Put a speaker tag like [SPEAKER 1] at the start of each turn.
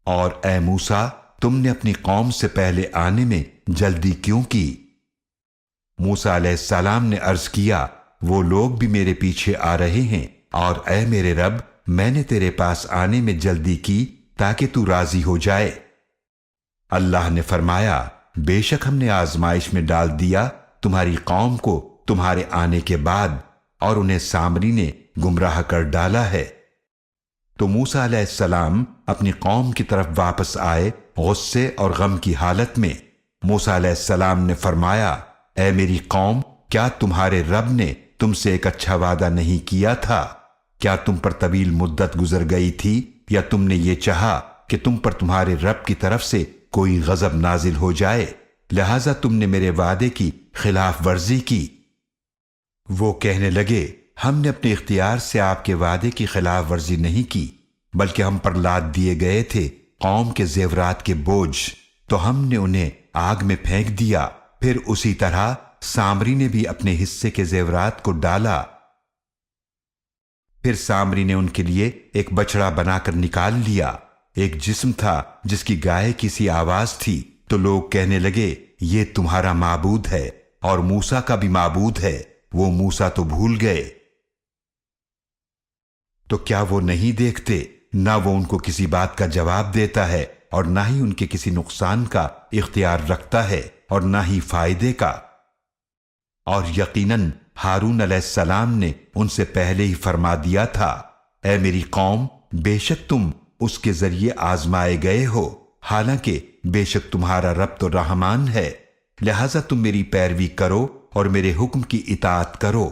[SPEAKER 1] اور اے موسیٰ، تم نے اپنی قوم سے پہلے آنے میں جلدی کیوں کی؟ موسیٰ علیہ السلام نے عرض کیا، وہ لوگ بھی میرے پیچھے آ رہے ہیں، اور اے میرے رب، میں نے تیرے پاس آنے میں جلدی کی تاکہ تو راضی ہو جائے۔ اللہ نے فرمایا، بے شک ہم نے آزمائش میں ڈال دیا تمہاری قوم کو تمہارے آنے کے بعد، اور انہیں سامری نے گمراہ کر ڈالا ہے۔ تو موسیٰ علیہ السلام اپنی قوم کی طرف واپس آئے غصے اور غم کی حالت میں۔ موسیٰ علیہ السلام نے فرمایا، اے میری قوم، کیا تمہارے رب نے تم سے ایک اچھا وعدہ نہیں کیا تھا؟ کیا تم پر طویل مدت گزر گئی تھی، یا تم نے یہ چاہا کہ تم پر تمہارے رب کی طرف سے کوئی غضب نازل ہو جائے، لہذا تم نے میرے وعدے کی خلاف ورزی کی؟ وہ کہنے لگے، ہم نے اپنے اختیار سے آپ کے وعدے کی خلاف ورزی نہیں کی، بلکہ ہم پر لاد دیے گئے تھے قوم کے زیورات کے بوجھ، تو ہم نے انہیں آگ میں پھینک دیا۔ پھر اسی طرح سامری نے بھی اپنے حصے کے زیورات کو ڈالا۔ پھر سامری نے ان کے لیے ایک بچڑا بنا کر نکال لیا۔ ایک جسم تھا جس کی گائے کی سی آواز تھی، تو لوگ کہنے لگے، یہ تمہارا معبود ہے اور موسیٰ کا بھی معبود ہے، وہ موسیٰ تو بھول گئے۔ تو کیا وہ نہیں دیکھتے؟ نہ وہ ان کو کسی بات کا جواب دیتا ہے، اور نہ ہی ان کے کسی نقصان کا اختیار رکھتا ہے، اور نہ ہی فائدے کا۔ اور یقیناً ہارون علیہ السلام نے ان سے پہلے ہی فرما دیا تھا، اے میری قوم، بے شک تم اس کے ذریعے آزمائے گئے ہو، حالانکہ بے شک تمہارا رب تو رحمان ہے، لہذا تم میری پیروی کرو اور میرے حکم کی اطاعت کرو۔